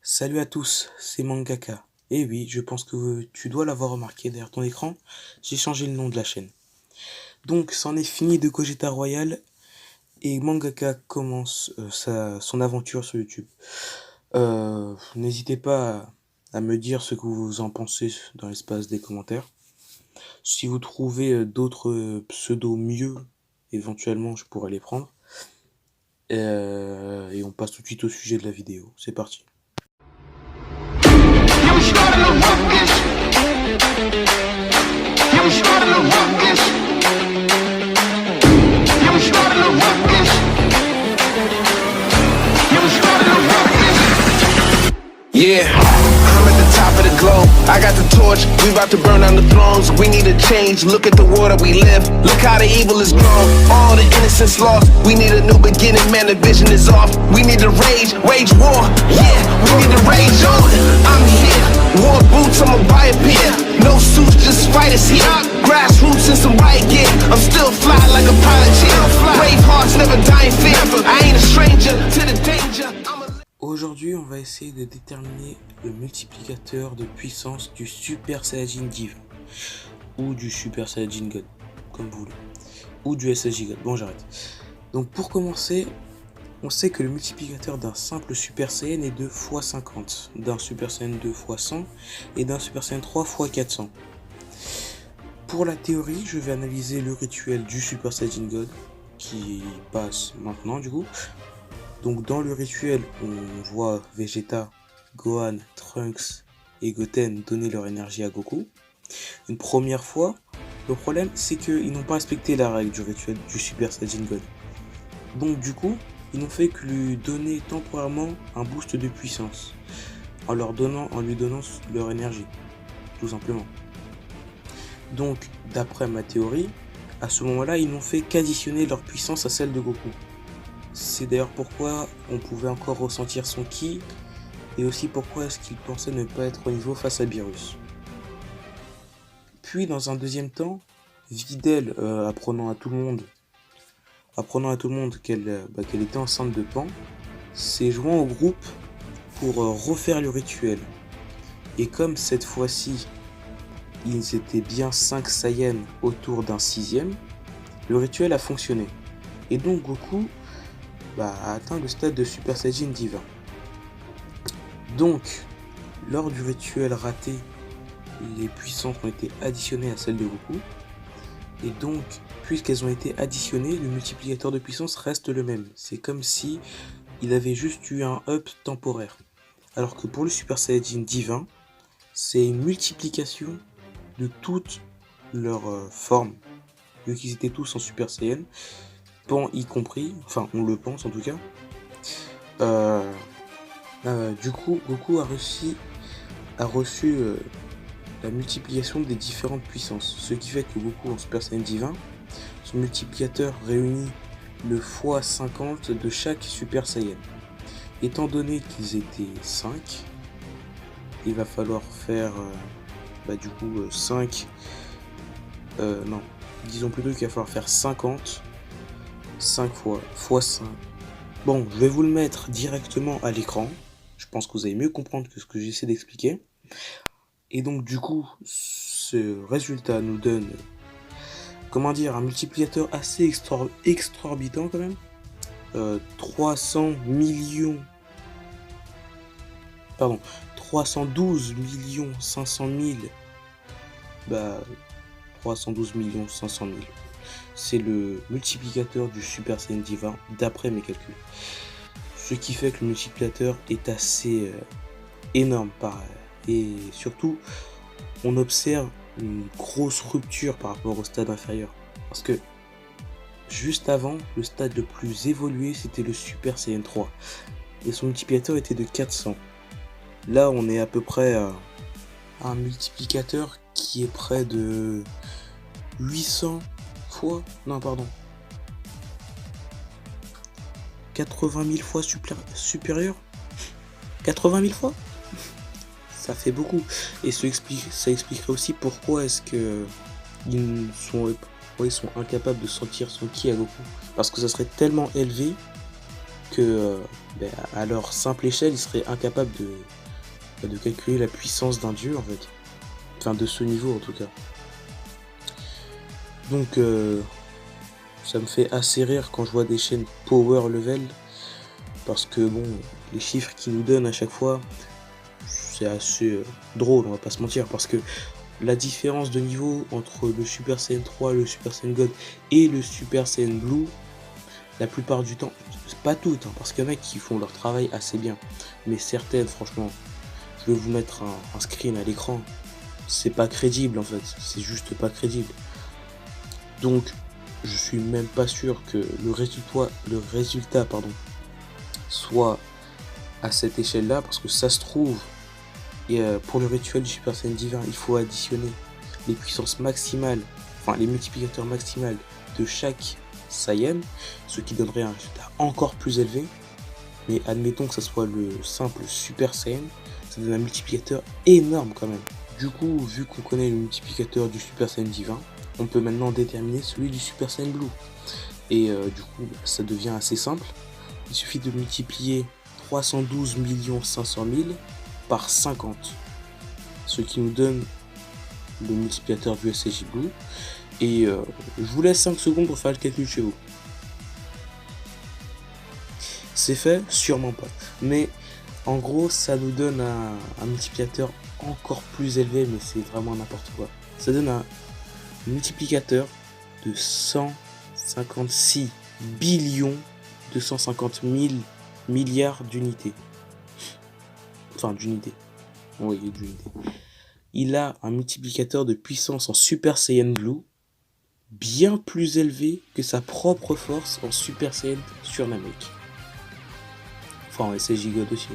Salut à tous, c'est Mangaka. Et oui, je pense que tu dois l'avoir remarqué derrière ton écran, j'ai changé le nom de la chaîne. Donc, c'en est fini de Gogeta Royal et Mangaka commence son aventure sur YouTube. N'hésitez pas à me dire ce que vous en pensez dans l'espace des commentaires. Si vous trouvez d'autres pseudos mieux, éventuellement je pourrais les prendre. Et on passe tout de suite au sujet de la vidéo. C'est parti. Yeah, I'm at the top of the globe. I got the torch, we about to burn down the thrones. We need a change, look at the world that we live. Look how the evil is grown, all the innocence lost. We need a new beginning, man, the vision is off. We need to wage war, yeah, we need to rage on. I'm here, war boots, I'ma buy a pair. No suits, just fighters here. Grassroots and some riot gear. I'm still fly like a pilot here. Brave hearts never die in fear. I ain't a stranger to the danger. Aujourd'hui, on va essayer de déterminer le multiplicateur de puissance du Super Saiyajin Divin, ou du Super Saiyajin God, comme vous voulez, ou du SSJ God. Bon, j'arrête. Donc pour commencer, on sait que le multiplicateur d'un simple Super Saiyan est de x50, d'un Super Saiyan 2 x 100 et d'un Super Saiyan 3 x 400. Pour la théorie, je vais analyser le rituel du Super Saiyajin God, qui passe maintenant du coup. Donc dans le rituel, on voit Vegeta, Gohan, Trunks et Goten donner leur énergie à Goku. Une première fois, le problème c'est qu'ils n'ont pas respecté la règle du rituel du Super Saiyajin God. Donc du coup, ils n'ont fait que lui donner temporairement un boost de puissance, en lui donnant leur énergie, tout simplement. Donc d'après ma théorie, à ce moment-là, ils n'ont fait qu'additionner leur puissance à celle de Goku. C'est d'ailleurs pourquoi on pouvait encore ressentir son ki, et aussi pourquoi est-ce qu'il pensait ne pas être au niveau face à Beerus. Puis dans un deuxième temps, Videl, apprenant à tout le monde qu'elle était enceinte de Pan, s'est joint au groupe pour refaire le rituel. Et comme cette fois-ci, ils étaient bien 5 Saiyans autour d'un 6ème, le rituel a fonctionné. Et donc Goku a atteint le stade de Super Saiyajin Divin. Donc, lors du rituel raté, les puissances ont été additionnées à celles de Goku. Et donc, puisqu'elles ont été additionnées, le multiplicateur de puissance reste le même. C'est comme si il avait juste eu un up temporaire. Alors que pour le Super Saiyajin Divin, c'est une multiplication de toutes leurs formes. Vu qu'ils étaient tous en Super Saiyan, Pan y compris, enfin on le pense en tout cas. Du coup, Goku a reçu la multiplication des différentes puissances. Ce qui fait que Goku en Super Saiyan Divin, son multiplicateur réunit le x50 de chaque Super Saiyan. Étant donné qu'ils étaient 5, il va falloir faire 5. Non, disons plutôt qu'il va falloir faire 50. 5 fois 5. Bon, je vais vous le mettre directement à l'écran. Je pense que vous allez mieux comprendre que ce que j'essaie d'expliquer. Et donc du coup, ce résultat nous donne, un multiplicateur assez exorbitant quand même. 312 500 000. 312 500 000. C'est le multiplicateur du Super Saiyan Divin d'après mes calculs. Ce qui fait que le multiplicateur est assez énorme. Et surtout, on observe une grosse rupture par rapport au stade inférieur. Parce que juste avant, le stade le plus évolué, c'était le Super Saiyan 3. Et son multiplicateur était de 400. Là, on est à peu près à un multiplicateur qui est près de 800 fois, non pardon, 80 000 fois supérieur. 80 000 fois, ça fait beaucoup. Et ça expliquerait aussi pourquoi est-ce que ils sont incapables de sentir son ki à Goku. Parce que ça serait tellement élevé que à leur simple échelle, ils seraient incapables de calculer la puissance d'un dieu en fait. Enfin de ce niveau en tout cas. Donc ça me fait assez rire quand je vois des chaînes power level. Parce que bon, les chiffres qu'ils nous donnent à chaque fois, c'est assez drôle, on va pas se mentir. Parce que la différence de niveau entre le Super Saiyan 3, le Super Saiyan God et le Super Saiyan Blue, la plupart du temps, c'est pas toutes, hein, parce qu'il y en a qui font leur travail assez bien. Mais certaines, franchement, je vais vous mettre un screen à l'écran. C'est pas crédible en fait, c'est juste pas crédible. Donc, je suis même pas sûr que le résultat soit à cette échelle là, parce que ça se trouve, et pour le rituel du Super Saiyan divin, il faut additionner les puissances maximales, enfin les multiplicateurs maximales de chaque Saiyan, ce qui donnerait un résultat encore plus élevé. Mais admettons que ça soit le simple Super Saiyan, ça donne un multiplicateur énorme quand même. Du coup, vu qu'on connaît le multiplicateur du Super Saiyan divin, on peut maintenant déterminer celui du Super Saiyan Blue. Et du coup, ça devient assez simple. Il suffit de multiplier 312 500 000 par 50, ce qui nous donne le multiplicateur du SSJ Blue. Et je vous laisse 5 secondes pour faire le calcul chez vous. C'est fait? Sûrement pas. Mais en gros, ça nous donne un multiplicateur encore plus élevé, mais c'est vraiment n'importe quoi. Ça donne un multiplicateur de 156 billions 250 000 milliards d'unités. Enfin, d'unités. Oui, d'unités. Il a un multiplicateur de puissance en Super Saiyan Blue bien plus élevé que sa propre force en Super Saiyan sur Namek. Enfin, en SSJ God aussi.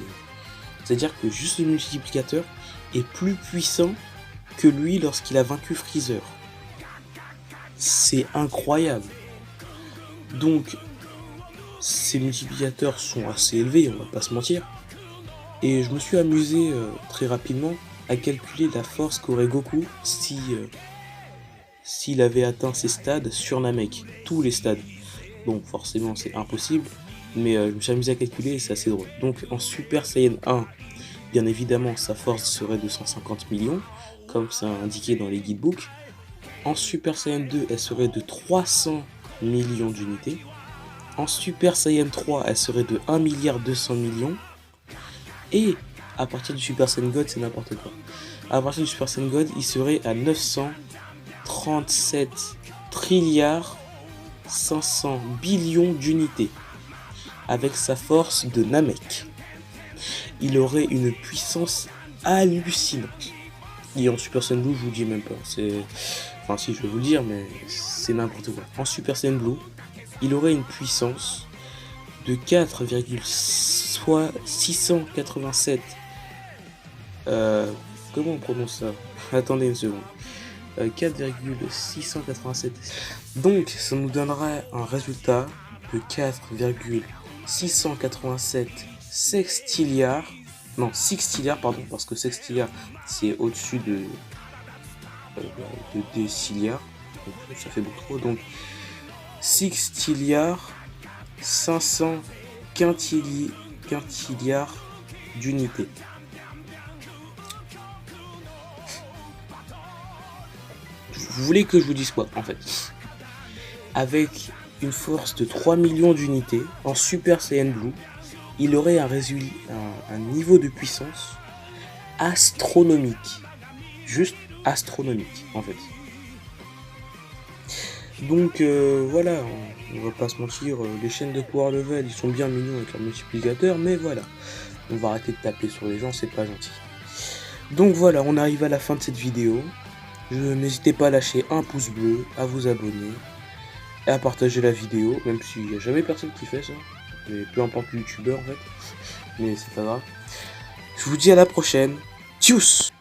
C'est-à-dire que juste le multiplicateur est plus puissant que lui lorsqu'il a vaincu Freezer. C'est incroyable. Donc, ces multiplicateurs sont assez élevés, on va pas se mentir. Et je me suis amusé très rapidement à calculer la force qu'aurait Goku s'il avait atteint ces stades sur Namek. Tous les stades. Bon, forcément, c'est impossible. Mais je me suis amusé à calculer et c'est assez drôle. Donc, en Super Saiyan 1, bien évidemment, sa force serait de 150 millions, comme c'est indiqué dans les guidebooks. En Super Saiyan 2, elle serait de 300 millions d'unités. En Super Saiyan 3, elle serait de 1 milliard 200 millions. Et à partir du Super Saiyan God, c'est n'importe quoi. À partir du Super Saiyan God, il serait à 937 trilliards 500 billions d'unités. Avec sa force de Namek. Il aurait une puissance hallucinante. Et en Super Saiyan Blue, je vous dis même pas. Enfin si, je vais vous le dire, mais c'est n'importe quoi. En Super Saiyan Blue, il aurait une puissance de 4,687. Comment on prononce ça? Attendez une seconde. 4,687. Donc, ça nous donnera un résultat de 4,687 sextilliards. Non, sextilliards, pardon, parce que sextilliards, c'est au-dessus de décilliards. Donc, ça fait beaucoup trop. Donc, sextilliards 500 quintilliards d'unités. Vous voulez que je vous dise quoi en fait? Avec une force de 3 millions d'unités en Super Saiyan Blue, il aurait un niveau de puissance astronomique. Juste astronomique en fait. Donc voilà, on va pas se mentir, les chaînes de power level ils sont bien mignons avec leur multiplicateur, mais voilà, on va arrêter de taper sur les gens, c'est pas gentil. Donc voilà, on arrive à la fin de cette vidéo. N'hésitez pas à lâcher un pouce bleu, à vous abonner et à partager la vidéo, même s'il n'y a jamais personne qui fait ça. Mais peu importe le youtubeur en fait, mais c'est pas grave. Je vous dis à la prochaine. Tchuss!